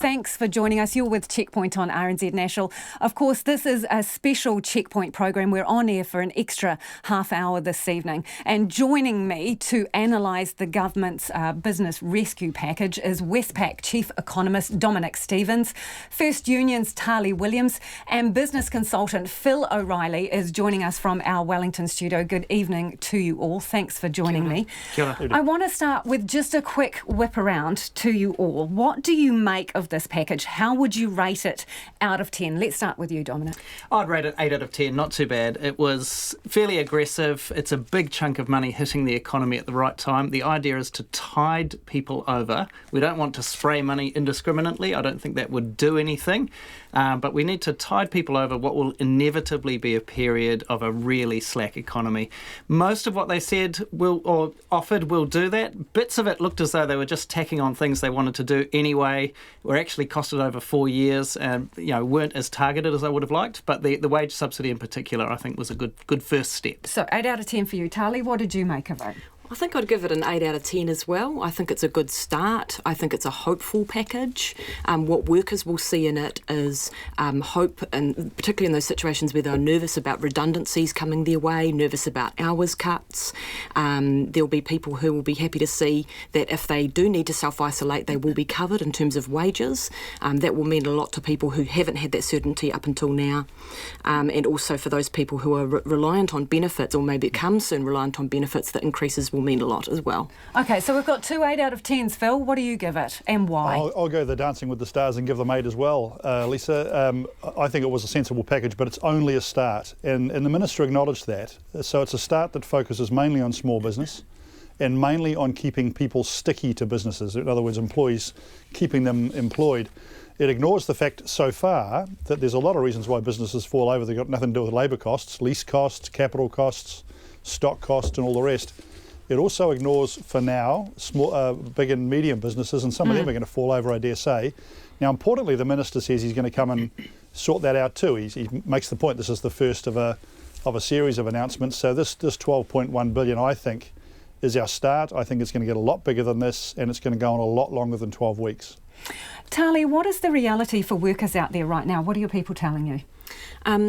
Thanks for joining us. You're with Checkpoint on RNZ National. Of course, this is a special Checkpoint program. We're on air for an extra half hour this evening. And joining me to analyse the government's business rescue package is Westpac Chief Economist Dominick Stephens, First Union's Tali and business consultant Phil O'Reilly is joining us from our Wellington studio. Good evening to you all. Thanks for joining me. Kia ora. I want to start with just a quick whip around to you all. What do you make of this package? How would you rate it out of 10? Let's start with you, Dominick. I'd rate it 8 out of 10, not too bad. It was fairly aggressive. It's a big chunk of money hitting the economy at the right time. The idea is to tide people over. We don't want to spray money indiscriminately. I don't think that would do anything. But we need to tide people over what will inevitably be a period of a really slack economy. Most of what they said offered will do that. Bits of it looked as though they were just tacking on things they wanted to do anyway, were actually costed over 4 years and weren't as targeted as I would have liked. But the wage subsidy in particular, I think, was a good first step. So 8 out of 10 for you. Tali, what did you make of it? I think I'd give it an 8 out of 10 as well. I think it's a good start. I think it's a hopeful package. What workers will see in it is hope, and particularly in those situations where they're nervous about redundancies coming their way, nervous about hours cuts. There'll be people who will be happy to see that if they do need to self-isolate, they will be covered in terms of wages. That will mean a lot to people who haven't had that certainty up until now. And also for those people who are reliant on benefits or may become soon reliant on benefits, the increases will mean a lot as well. Okay, so we've got 2 8 out of 10s. Phil, what do you give it and why? I'll go the Dancing with the Stars and give them 8 as well, Lisa. I think it was a sensible package, but it's only a start. And the Minister acknowledged that. So it's a start that focuses mainly on small business and mainly on keeping people sticky to businesses. In other words, employees, keeping them employed. It ignores the fact so far that there's a lot of reasons why businesses fall over. They've got nothing to do with labour costs, lease costs, capital costs, stock costs and all the rest. It also ignores, for now, small, big and medium businesses, and some of them are going to fall over, I dare say. Now, importantly, the Minister says he's going to come and sort that out too. He makes the point this is the first of a series of announcements. So this 12.1 billion, I think, is our start. I think it's going to get a lot bigger than this, and it's going to go on a lot longer than 12 weeks. Tali, what is the reality for workers out there right now? What are your people telling you?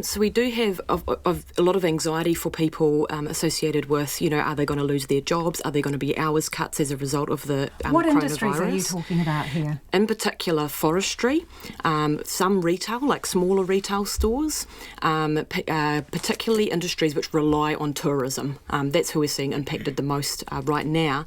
So we do have a lot of anxiety for people associated with, are they going to lose their jobs? Are there going to be hours cuts as a result of the What coronavirus? industries are you talking about here? In particular, forestry, some retail, like smaller retail stores, particularly industries which rely on tourism. That's who we're seeing impacted the most right now.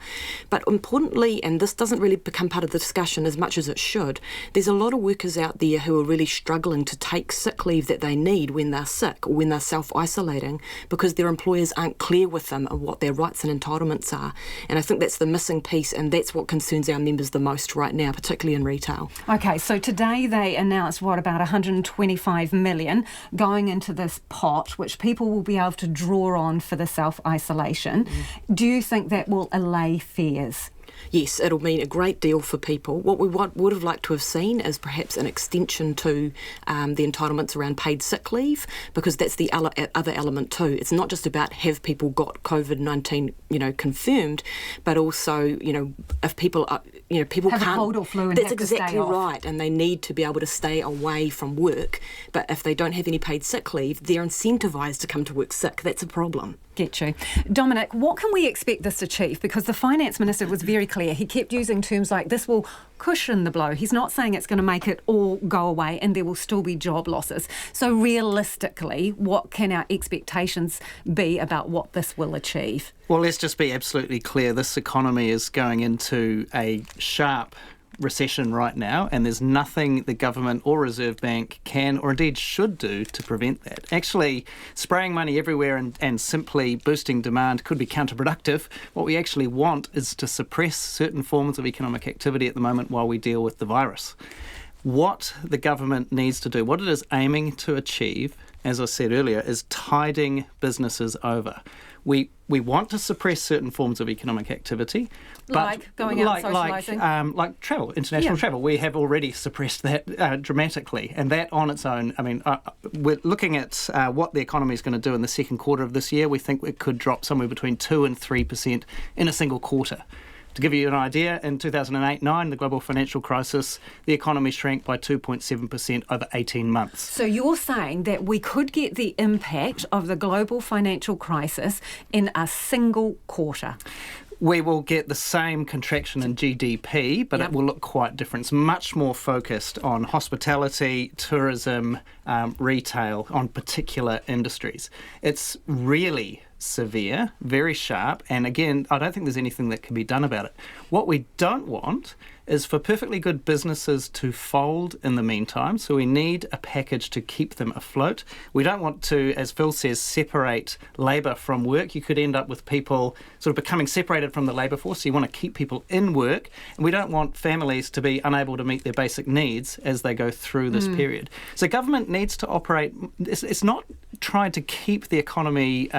But importantly, and this doesn't really become part of the discussion as much as it should, there's a lot of workers out there who are really struggling to take sick leave that they need when they're sick or when they're self-isolating because their employers aren't clear with them of what their rights and entitlements are. And I think that's the missing piece, and that's what concerns our members the most right now, particularly in retail. Okay, so today they announced, about 125 million going into this pot, which people will be able to draw on for the self-isolation. Do you think that will allay fears? Yes, it'll mean a great deal for people. What we would have liked to have seen is perhaps an extension to the entitlements around paid sick leave, because that's the other element too. It's not just about have people got COVID-19, confirmed, but also, if people are, people have can't. A cold or flu and that's have exactly to stay right, off. and they need to be able to stay away from work. But if they don't have any paid sick leave, they're incentivised to come to work sick. That's a problem. Get you. Dominick, what can we expect this to achieve? Because the Finance Minister was very clear. He kept using terms like this will cushion the blow. He's not saying it's going to make it all go away and there will still be job losses. So realistically, what can our expectations be about what this will achieve? Well, let's just be absolutely clear. This economy is going into a sharp recession right now, and there's nothing the government or Reserve Bank can or indeed should do to prevent that. Actually, spraying money everywhere and simply boosting demand could be counterproductive. What we actually want is to suppress certain forms of economic activity at the moment while we deal with the virus. What the government needs to do, what it is aiming to achieve, as I said earlier, is tiding businesses over. We want to suppress certain forms of economic activity, but like going out socialising? Like travel, international travel. We have already suppressed that dramatically, and that on its own, we're looking at what the economy is going to do in the second quarter of this year. We think it could drop somewhere between 2 and 3% in a single quarter. To give you an idea, in 2008-9, the global financial crisis, the economy shrank by 2.7% over 18 months. So you're saying that we could get the impact of the global financial crisis in a single quarter? We will get the same contraction in GDP, but it will look quite different. It's much more focused on hospitality, tourism, retail, on particular industries. It's really severe, very sharp, and again, I don't think there's anything that can be done about it. What we don't want is for perfectly good businesses to fold in the meantime, so we need a package to keep them afloat. We don't want to, as Phil says, separate labour from work. You could end up with people sort of becoming separated from the labour force, so you want to keep people in work, and we don't want families to be unable to meet their basic needs as they go through this period. So government needs to operate, it's not trying to keep the economy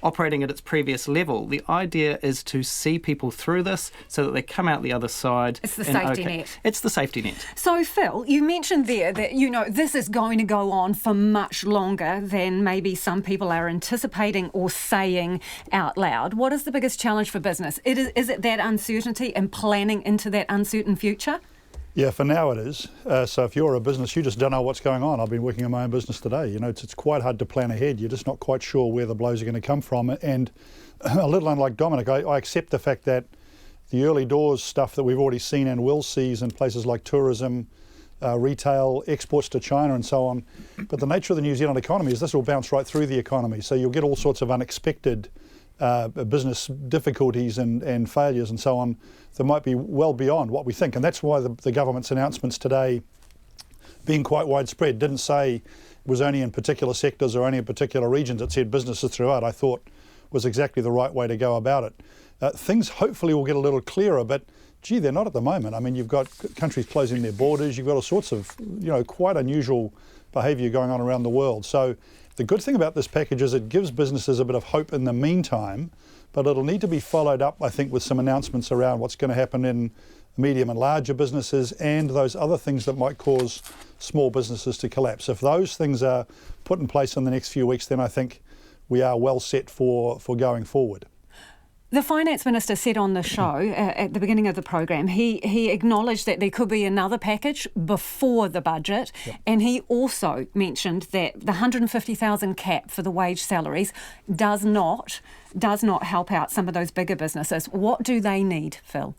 operating at its previous level. The idea is to see people through this so that they come out the other side. It's the safety net. It's the safety net. So, Phil, you mentioned there that, this is going to go on for much longer than maybe some people are anticipating or saying out loud. What is the biggest challenge for business? Is it that uncertainty and planning into that uncertain future? Yeah, for now it is. So if you're a business, you just don't know what's going on. I've been working in my own business today. It's quite hard to plan ahead. You're just not quite sure where the blows are going to come from. And a little unlike Dominic, I accept the fact that the early doors stuff that we've already seen and will see in places like tourism, retail, exports to China and so on. But the nature of the New Zealand economy is this will bounce right through the economy. So you'll get all sorts of unexpected business difficulties and failures and so on that might be well beyond what we think. And that's why the government's announcements today, being quite widespread, didn't say it was only in particular sectors or only in particular regions. It said businesses throughout, I thought was exactly the right way to go about it. Things hopefully will get a little clearer, but gee, they're not at the moment. I mean, you've got countries closing their borders, you've got all sorts of, quite unusual behaviour going on around the world. So the good thing about this package is it gives businesses a bit of hope in the meantime, but it'll need to be followed up, I think, with some announcements around what's going to happen in medium and larger businesses and those other things that might cause small businesses to collapse. If those things are put in place in the next few weeks, then I think we are well set for going forward. The Finance Minister said on the show at the beginning of the program, he acknowledged that there could be another package before the budget, and he also mentioned that the 150,000 cap for the wage salaries does not help out some of those bigger businesses. What do they need, Phil?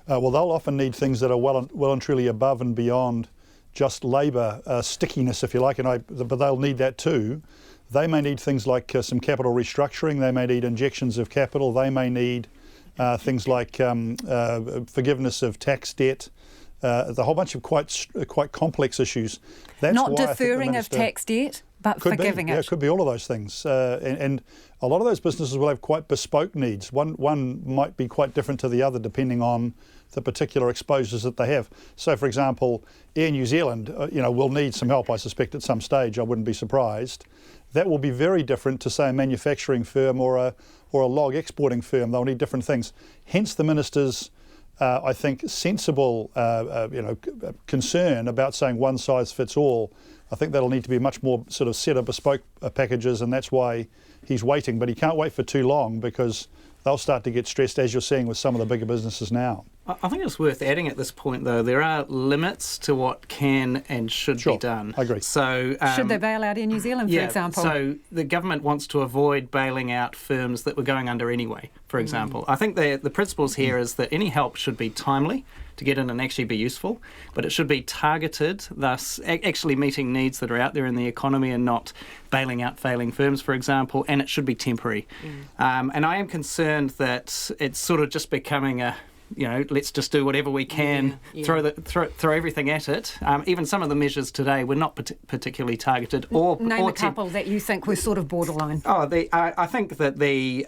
Well, they'll often need things that are well and truly above and beyond just labour stickiness, if you like, but they'll need that too. They may need things like some capital restructuring. They may need injections of capital. They may need things like forgiveness of tax debt. The whole bunch of quite complex issues. That's not why deferring of tax debt, but forgiving it. Yeah, it could be all of those things. And a lot of those businesses will have quite bespoke needs. One might be quite different to the other depending on the particular exposures that they have. So, for example, Air New Zealand, will need some help, I suspect, at some stage. I wouldn't be surprised. That will be very different to, say, a manufacturing firm or a log exporting firm. They'll need different things. Hence the minister's, I think, sensible, concern about saying one size fits all. I think that'll need to be much more sort of set of bespoke packages, and that's why he's waiting. But he can't wait for too long because they'll start to get stressed, as you're seeing with some of the bigger businesses now. I think it's worth adding at this point, though, there are limits to what can and should be done. I agree. So, should they bail out in New Zealand, for example? So the government wants to avoid bailing out firms that were going under anyway, for example. I think the principles here is that any help should be timely to get in and actually be useful, but it should be targeted, thus actually meeting needs that are out there in the economy and not bailing out failing firms, for example, and it should be temporary. And I am concerned that it's sort of just becoming a let's just do whatever we can, throw everything at it. Even some of the measures today were not particularly targeted. Name a couple that you think were sort of borderline. I think that the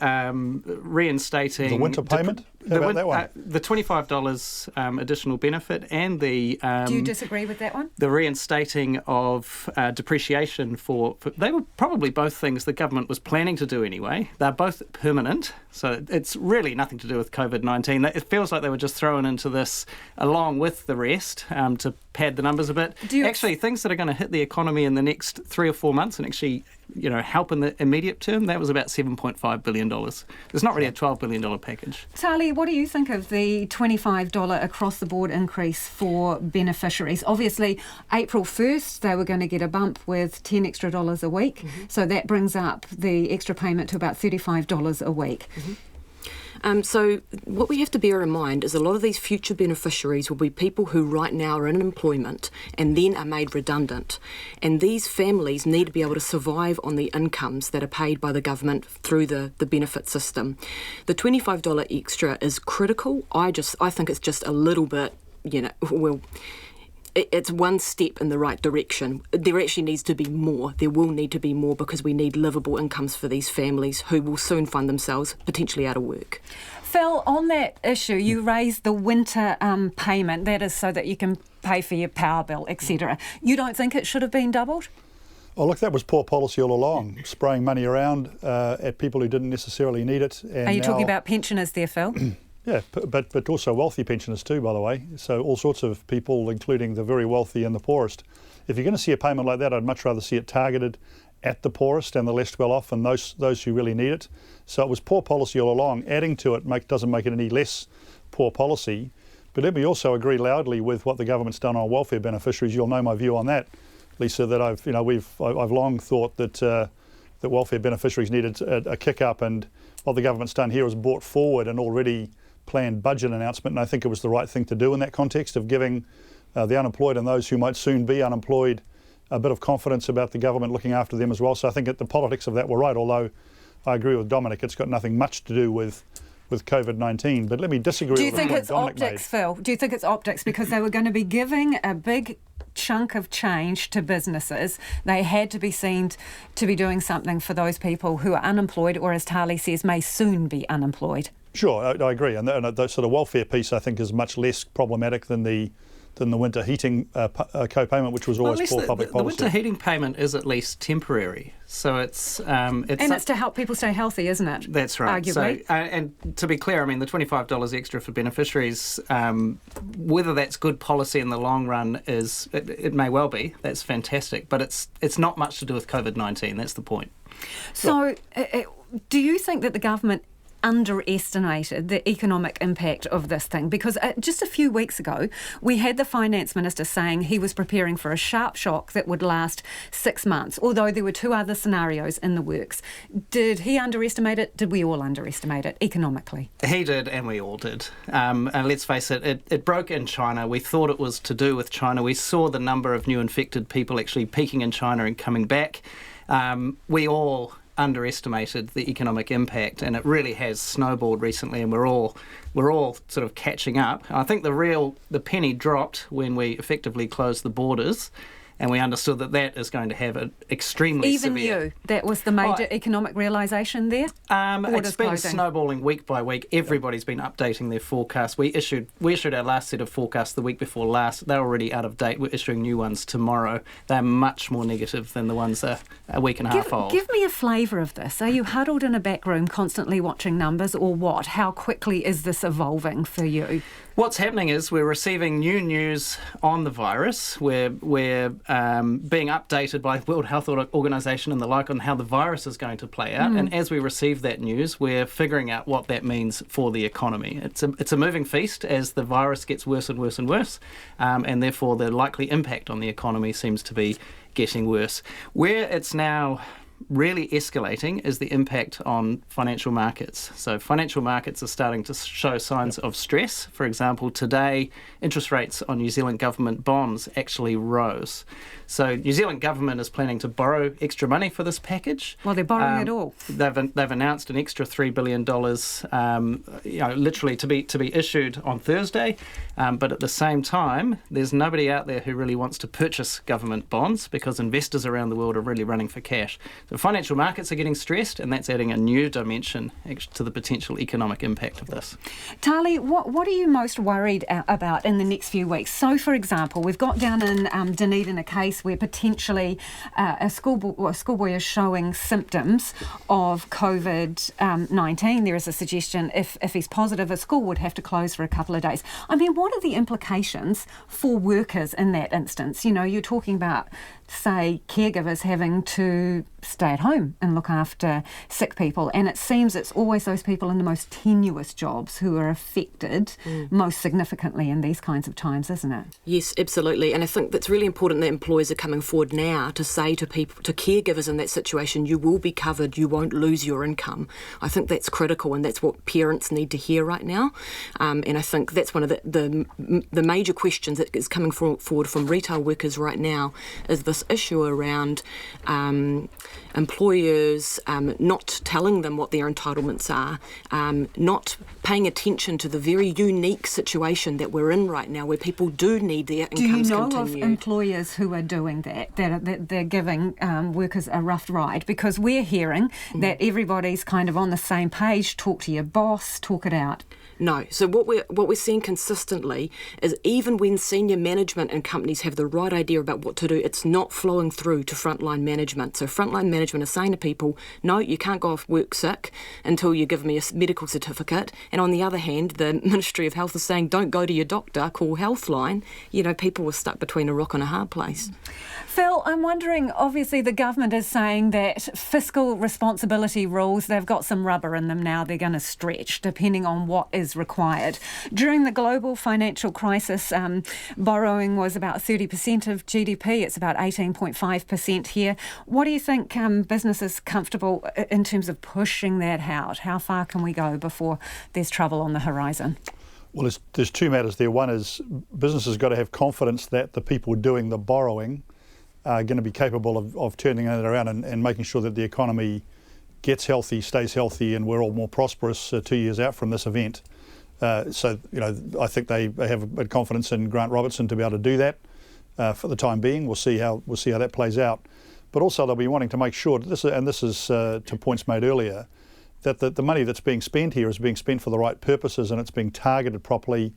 reinstating... The winter payment? How about that one? The $25 additional benefit and the... do you disagree with that one? The reinstating of depreciation for... They were probably both things the government was planning to do anyway. They're both permanent, so it's really nothing to do with COVID-19. It feels like they were just thrown into this along with the rest to pad the numbers a bit. Actually, things that are going to hit the economy in the next 3 or 4 months and actually help in the immediate term, that was about $7.5 billion. It's not really a $12 billion package. Tali, what do you think of the $25 across-the-board increase for beneficiaries? Obviously, April 1st, they were going to get a bump with $10 extra a week, so that brings up the extra payment to about $35 a week. So what we have to bear in mind is a lot of these future beneficiaries will be people who right now are in employment and then are made redundant. And these families need to be able to survive on the incomes that are paid by the government through the benefit system. The $25 extra is critical. I think it's just a little bit, it's one step in the right direction. There actually needs to be more. There will need to be more because we need livable incomes for these families who will soon find themselves potentially out of work. Phil, on that issue, you raised the winter payment. That is so that you can pay for your power bill, etc. You don't think it should have been doubled? Oh, look, that was poor policy all along, spraying money around at people who didn't necessarily need it. And are you talking about pensioners there, Phil? Yeah, but also wealthy pensioners too, by the way. So all sorts of people, including the very wealthy and the poorest. If you're going to see a payment like that, I'd much rather see it targeted at the poorest and the less well off and those who really need it. So it was poor policy all along. Adding to it doesn't make it any less poor policy. But let me also agree loudly with what the government's done on welfare beneficiaries. You'll know my view on that, Lisa. That I've long thought that welfare beneficiaries needed a kick up, and what the government's done here is brought forward an already planned budget announcement, and I think it was the right thing to do in that context of giving the unemployed and those who might soon be unemployed a bit of confidence about the government looking after them as well. So I think that the politics of that were right, although I agree with Dominick, it's got nothing much to do with COVID-19. But let me disagree with what Dominick made. Do you think it's optics, Phil? Do you think it's optics? Because they were going to be giving a big chunk of change to businesses. They had to be seen to be doing something for those people who are unemployed, or as Tali says, may soon be unemployed. Sure, I agree. And the sort of welfare piece, I think, is much less problematic than the winter heating co-payment, which was always poor public policy. The winter heating payment is at least temporary, so it's to help people stay healthy, isn't it? That's right. Arguably. So, and to be clear, I mean the $25 extra for beneficiaries, whether that's good policy in the long run it may well be. That's fantastic, but it's not much to do with COVID-19. That's the point. So, do you think that the government underestimated the economic impact of this thing? Because just a few weeks ago, we had the finance minister saying he was preparing for a sharp shock that would last 6 months, although there were 2 other scenarios in the works. Did he underestimate it? Did we all underestimate it economically? He did, and we all did. And let's face it, it broke in China. We thought it was to do with China. We saw the number of new infected people actually peaking in China and coming back. We all underestimated the economic impact, and it really has snowballed recently, and we're all sort of catching up. I think the penny dropped when we effectively closed the borders, and we understood that is going to have an extremely severe... that was the major economic realisation there? It's been snowballing week by week. Everybody's been updating their forecasts. We issued our last set of forecasts the week before last. They're already out of date. We're issuing new ones tomorrow. They're much more negative than the ones a week and a half old. Give me a flavour of this. Are you huddled in a back room constantly watching numbers, or what? How quickly is this evolving for you? What's happening is we're receiving new news on the virus. We're being updated by the World Health Organization and the like on how the virus is going to play out. And as we receive that news, we're figuring out what that means for the economy. It's a moving feast as the virus gets worse and worse and worse, and therefore the likely impact on the economy seems to be getting worse. Where it's now really escalating is the impact on financial markets. So financial markets are starting to show signs of stress. For example, today, interest rates on New Zealand government bonds actually rose. So New Zealand government is planning to borrow extra money for this package. Well, they're borrowing it all. They've announced an extra $3 billion, literally to be issued on Thursday. But at the same time, there's nobody out there who really wants to purchase government bonds because investors around the world are really running for cash. So financial markets are getting stressed, and that's adding a new dimension to the potential economic impact of this. Tali, what are you most worried about in the next few weeks? So, for example, we've got down in Dunedin a case where potentially a schoolboy is showing symptoms of COVID-19. There is a suggestion if he's positive, a school would have to close for a couple of days. I mean, what are the implications for workers in that instance? You know, you're talking about, say, caregivers having to stay stay at home and look after sick people. And it seems it's always those people in the most tenuous jobs who are affected most significantly in these kinds of times, isn't it? Yes, absolutely. And I think that's really important that employers are coming forward now to say to people, to caregivers in that situation, you will be covered, you won't lose your income. I think that's critical, and that's what parents need to hear right now. And I think that's one of the major questions that is coming forward from retail workers right now, is this issue around employers not telling them what their entitlements are, not paying attention to the very unique situation that we're in right now, where people do need their incomes continued. Do you know of employers who are doing that they're giving workers a rough ride? Because we're hearing that everybody's kind of on the same page. Talk to your boss, talk it out. No. So what we're seeing consistently is, even when senior management and companies have the right idea about what to do, it's not flowing through to frontline management. So frontline management is saying to people, no, you can't go off work sick until you give me a medical certificate. And on the other hand, the Ministry of Health is saying, don't go to your doctor, call Healthline. People were stuck between a rock and a hard place. Phil, I'm wondering, obviously the government is saying that fiscal responsibility rules, they've got some rubber in them now, they're going to stretch depending on what is required. During the global financial crisis, borrowing was about 30% of GDP. It's about 18.5% here. What do you think business is comfortable in terms of pushing that out? How far can we go before there's trouble on the horizon? Well, there's two matters there. One is businesses got to have confidence that the people doing the borrowing are going to be capable of turning it around and making sure that the economy gets healthy, stays healthy, and we're all more prosperous 2 years out from this event. I think they have a bit of confidence in Grant Robertson to be able to do that for the time being. We'll see how that plays out. But also they'll be wanting to make sure, this is to points made earlier, that the money that's being spent here is being spent for the right purposes and it's being targeted properly,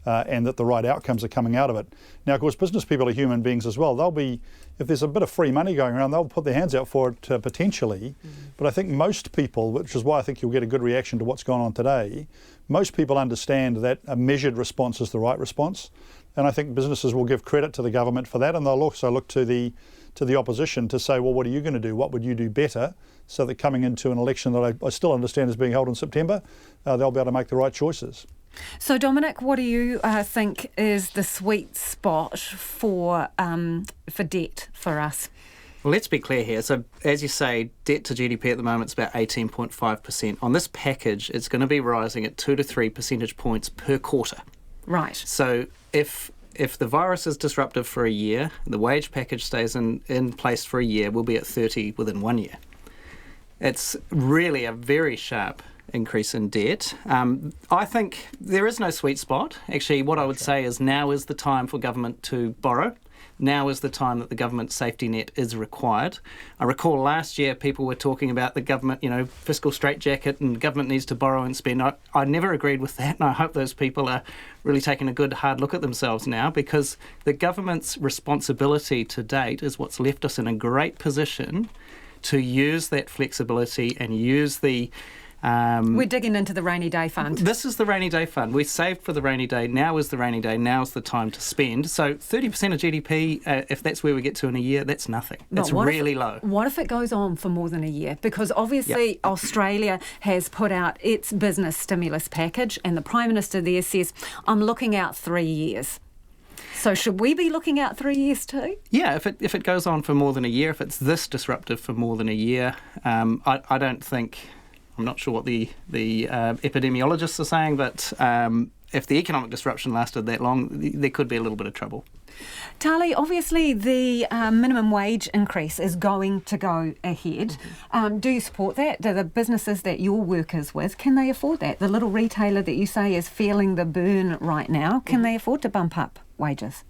and that the right outcomes are coming out of it. Now, of course, business people are human beings as well. They'll be, if there's a bit of free money going around, they'll put their hands out for it potentially. But I think most people, which is why I think you'll get a good reaction to what's going on today, most people understand that a measured response is the right response. And I think businesses will give credit to the government for that, and they'll also look to the opposition to say, well, what are you going to do? What would you do better? So that coming into an election that I still understand is being held in September, they'll be able to make the right choices. So, Dominick, what do you think is the sweet spot for debt for us? Well, let's be clear here. So, as you say, debt to GDP at the moment is about 18.5%. On this package, it's going to be rising at 2 to 3 percentage points per quarter. Right. So, if the virus is disruptive for a year, the wage package stays in place for a year, we'll be at 30 within 1 year. It's really a very sharp increase in debt. I think there is no sweet spot. Actually, what I would say is now is the time for government to borrow. Now is the time that the government safety net is required. I recall last year people were talking about the government, fiscal straitjacket, and the government needs to borrow and spend. I never agreed with that, and I hope those people are really taking a good hard look at themselves now, because the government's responsibility to date is what's left us in a great position to use that flexibility and use the... We're digging into the rainy day fund. This is the rainy day fund. We saved for the rainy day. Now is the rainy day. Now is the time to spend. So 30% of GDP, if that's where we get to in a year, that's nothing. It's really low. What if it goes on for more than a year? Because obviously Australia has put out its business stimulus package, and the Prime Minister there says, I'm looking out 3 years. So should we be looking out 3 years too? Yeah, if it goes on for more than a year, if it's this disruptive for more than a year, I don't think... I'm not sure what the epidemiologists are saying, but if the economic disruption lasted that long, there could be a little bit of trouble. Tali, obviously the minimum wage increase is going to go ahead. Do you support that? Do the businesses that you're workers with, can they afford that? The little retailer that you say is feeling the burn right now, can they afford to bump up wages?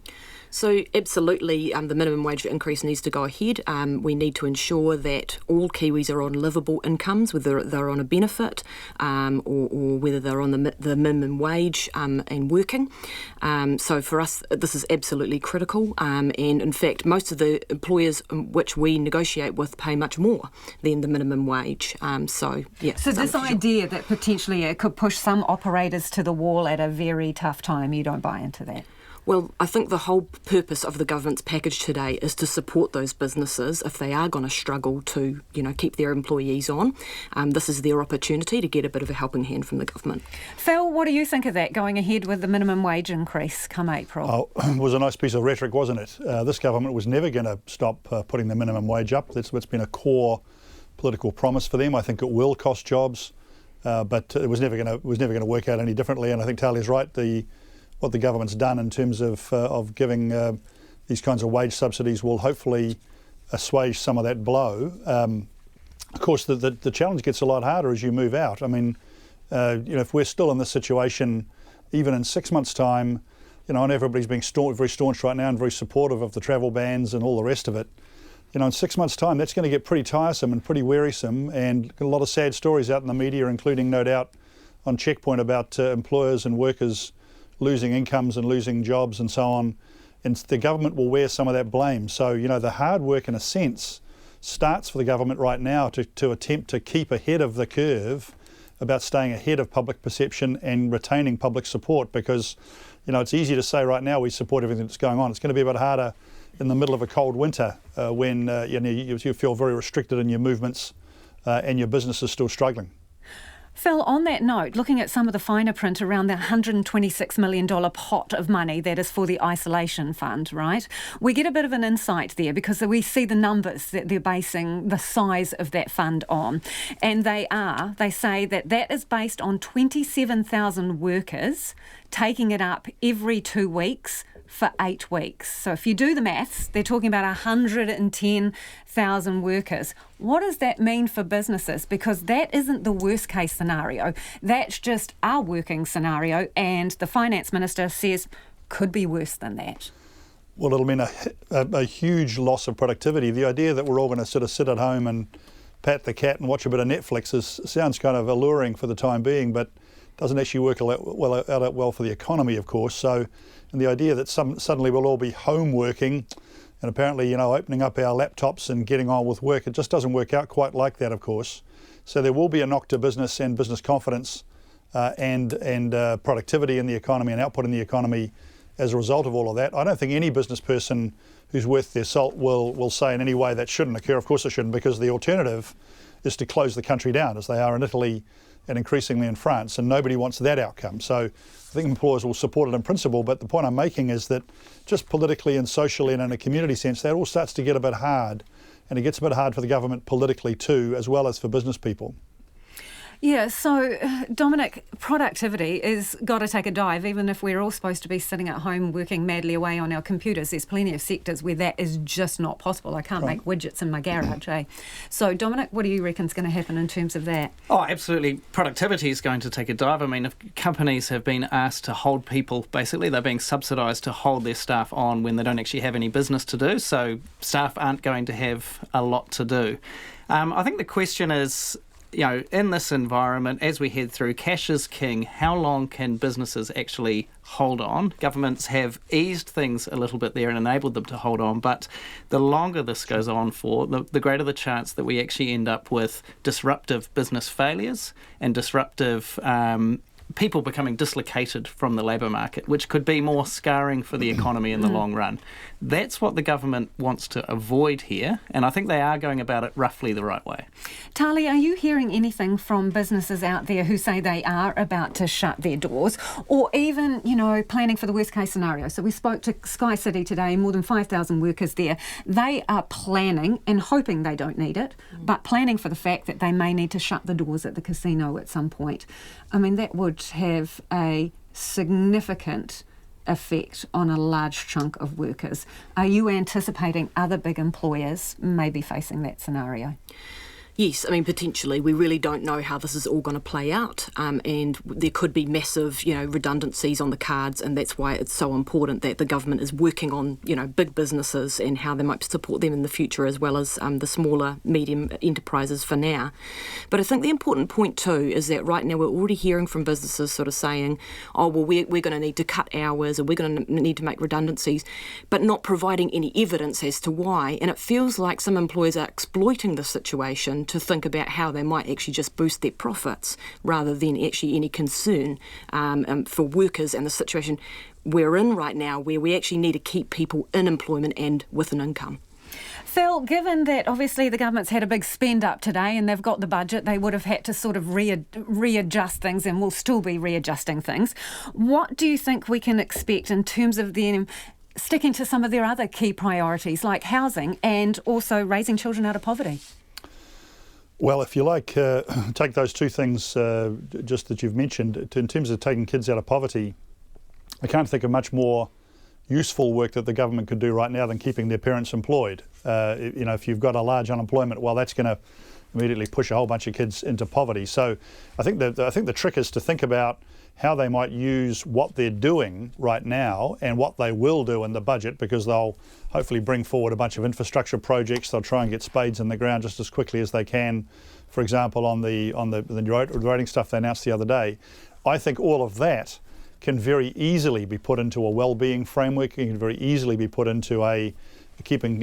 So absolutely, the minimum wage increase needs to go ahead. We need to ensure that all Kiwis are on livable incomes, whether they're on a benefit or whether they're on the minimum wage and working. So for us, this is absolutely critical. And in fact, most of the employers which we negotiate with pay much more than the minimum wage. So this idea that potentially it could push some operators to the wall at a very tough time, you don't buy into that? Well, I think the whole purpose of the government's package today is to support those businesses if they are going to struggle to, keep their employees on. This is their opportunity to get a bit of a helping hand from the government. Phil, what do you think of that, going ahead with the minimum wage increase come April? Oh, it was a nice piece of rhetoric, wasn't it? This government was never going to stop putting the minimum wage up. That's what's been a core political promise for them. I think it will cost jobs, but it was never going to work out any differently. And I think Tali's right. What the government's done in terms of giving these kinds of wage subsidies will hopefully assuage some of that blow. Of course, the challenge gets a lot harder as you move out. I mean, if we're still in this situation, even in 6 months' time, I know everybody's being very staunch right now and very supportive of the travel bans and all the rest of it. In 6 months' time, that's going to get pretty tiresome and pretty wearisome, and a lot of sad stories out in the media, including, no doubt, on Checkpoint about employers and workers losing incomes and losing jobs and so on, and the government will wear some of that blame. So, the hard work, in a sense, starts for the government right now to attempt to keep ahead of the curve about staying ahead of public perception and retaining public support, because, it's easy to say right now we support everything that's going on. It's going to be a bit harder in the middle of a cold winter when you feel very restricted in your movements and your business is still struggling. Phil, on that note, looking at some of the finer print around the $126 million pot of money that is for the isolation fund, right? We get a bit of an insight there because we see the numbers that they're basing the size of that fund on. And they say that is based on 27,000 workers taking it up every 2 weeks for 8 weeks. So if you do the maths, they're talking about 110,000 workers. What does that mean for businesses? Because that isn't the worst case scenario. That's just our working scenario, and the finance minister says could be worse than that. Well, it'll mean a huge loss of productivity. The idea that we're all going to sort of sit at home and pat the cat and watch a bit of Netflix sounds kind of alluring for the time being, but doesn't actually work out well for the economy, of course. So, and the idea that suddenly we'll all be home working and apparently, opening up our laptops and getting on with work, it just doesn't work out quite like that, of course. So there will be a knock to business and business confidence and productivity in the economy and output in the economy as a result of all of that. I don't think any business person who's worth their salt will say in any way that shouldn't occur. Of course it shouldn't, because the alternative is to close the country down, as they are in Italy and increasingly in France, and nobody wants that outcome. So I think employers will support it in principle, but the point I'm making is that just politically and socially and in a community sense, that all starts to get a bit hard, and it gets a bit hard for the government politically too, as well as for business people. Yeah, so Dominick, productivity is got to take a dive, even if we're all supposed to be sitting at home working madly away on our computers. There's plenty of sectors where that is just not possible. I can't make widgets in my garage, eh? So Dominick, what do you reckon is going to happen in terms of that? Oh, absolutely. Productivity is going to take a dive. I mean, if companies have been asked to hold people, basically they're being subsidised to hold their staff on when they don't actually have any business to do, so staff aren't going to have a lot to do. I think the question is, in this environment, as we head through, cash is king. How long can businesses actually hold on? Governments have eased things a little bit there and enabled them to hold on, but the longer this goes on for, the greater the chance that we actually end up with disruptive business failures and disruptive people becoming dislocated from the labour market, which could be more scarring for the economy in the long run. That's what the government wants to avoid here, and I think they are going about it roughly the right way. Tali, are you hearing anything from businesses out there who say they are about to shut their doors, or even, planning for the worst case scenario? So we spoke to Sky City today, more than 5,000 workers there. They are planning and hoping they don't need it, but planning for the fact that they may need to shut the doors at the casino at some point. I mean, that would have a significant effect on a large chunk of workers. Are you anticipating other big employers may be facing that scenario? Yes, I mean, potentially. We really don't know how this is all going to play out, and there could be massive, redundancies on the cards, and that's why it's so important that the government is working on, big businesses and how they might support them in the future, as well as the smaller, medium enterprises for now. But I think the important point too is that right now we're already hearing from businesses sort of saying, oh, well, we're going to need to cut hours, or we're going to need to make redundancies, but not providing any evidence as to why. And it feels like some employers are exploiting the situation to think about how they might actually just boost their profits rather than actually any concern for workers and the situation. we're in right now, where we actually need to keep people in employment and with an income. Phil, given that obviously the government's had a big spend up today and they've got the budget, they would have had to sort of readjust things and will still be readjusting things. What do you think we can expect in terms of them sticking to some of their other key priorities like housing and also raising children out of poverty? Well, if you like, take those two things just that you've mentioned. In terms of taking kids out of poverty, I can't think of much more useful work that the government could do right now than keeping their parents employed. If you've got a large unemployment, well, that's going to immediately push a whole bunch of kids into poverty. So I think the trick is to think about how they might use what they're doing right now and what they will do in the budget, because they'll hopefully bring forward a bunch of infrastructure projects. They'll try and get spades in the ground just as quickly as they can. For example, on the roading stuff they announced the other day, I think all of that can very easily be put into a well-being framework. It can very easily be put into a keeping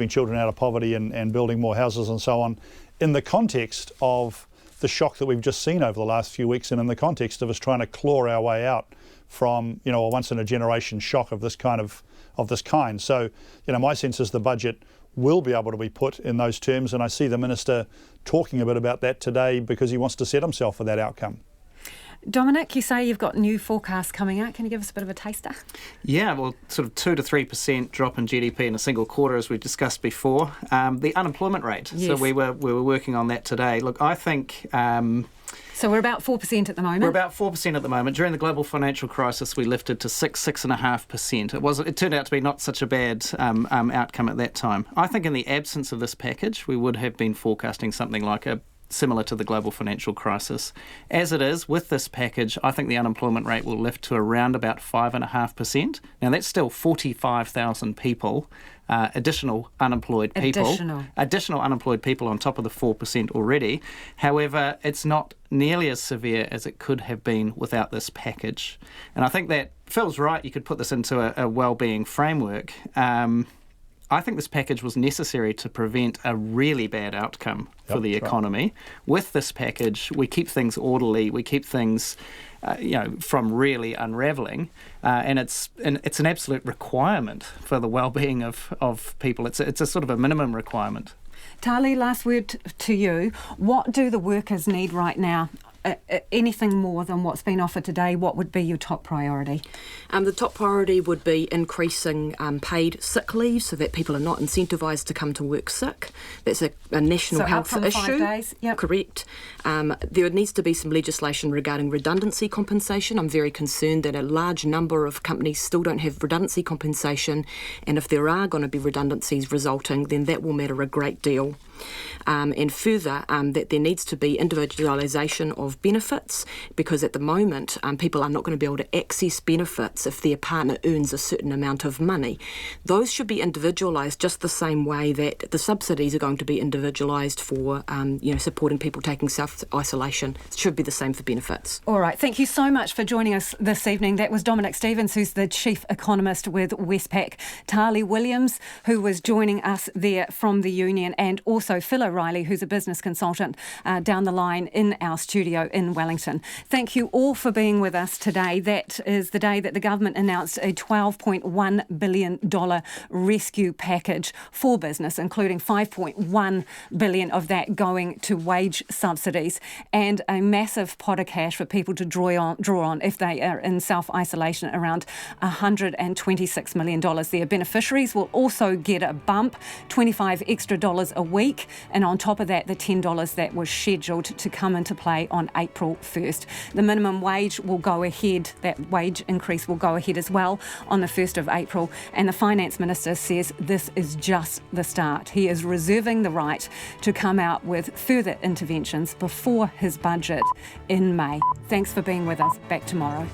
children out of poverty and building more houses and so on, in the context of the shock that we've just seen over the last few weeks, and in the context of us trying to claw our way out from a once-in-a-generation shock of this kind. So my sense is the budget will be able to be put in those terms, and I see the Minister talking a bit about that today because he wants to set himself for that outcome. Dominick, you say you've got new forecasts coming out. Can you give us a bit of a taster? Yeah, well, sort of 2 to 3% drop in GDP in a single quarter, as we discussed before. The unemployment rate. Yes. So we were working on that today. Look, I think. So we're about 4% at the moment. We're about 4% at the moment. During the global financial crisis, we lifted to 6.5%. It turned out to be not such a bad outcome at that time. I think in the absence of this package, we would have been forecasting something like similar to the global financial crisis. As it is, with this package, I think the unemployment rate will lift to around about 5.5%. Now, that's still 45,000 people, additional unemployed people. Additional unemployed people on top of the 4% already. However, it's not nearly as severe as it could have been without this package. And I think that Phil's right, you could put this into a wellbeing framework. I think this package was necessary to prevent a really bad outcome for the economy. Right. With this package, we keep things orderly, we keep things from really unravelling, and it's an absolute requirement for the well-being of people. It's a sort of a minimum requirement. Tali, last word to you. What do the workers need right now? Anything more than what's been offered today, what would be your top priority? The top priority would be increasing paid sick leave so that people are not incentivised to come to work sick. That's a national health issue. 5 days. Yep. Correct. There needs to be some legislation regarding redundancy compensation. I'm very concerned that a large number of companies still don't have redundancy compensation, and if there are going to be redundancies resulting, then that will matter a great deal. And further, that there needs to be individualisation of benefits, because at the moment people are not going to be able to access benefits if their partner earns a certain amount of money. Those should be individualised just the same way that the subsidies are going to be individualised for supporting people taking self-isolation. It should be the same for benefits. All right, thank you so much for joining us this evening. That was Dominick Stephens, who's the Chief Economist with Westpac, Tali Williams, who was joining us there from the union, and also Phil O'Reilly, who's a business consultant down the line in our studio in Wellington. Thank you all for being with us today. That is the day that the government announced a $12.1 billion rescue package for business, including $5.1 billion of that going to wage subsidies, and a massive pot of cash for people to draw on if they are in self-isolation, around $126 million. Their beneficiaries will also get a bump, $25 extra a week, and on top of that, the $10 that was scheduled to come into play on April 1st. The minimum wage will go ahead, that wage increase will go ahead as well on the 1st of April, and the Finance Minister says this is just the start. He is reserving the right to come out with further interventions before his budget in May. Thanks for being with us. Back tomorrow.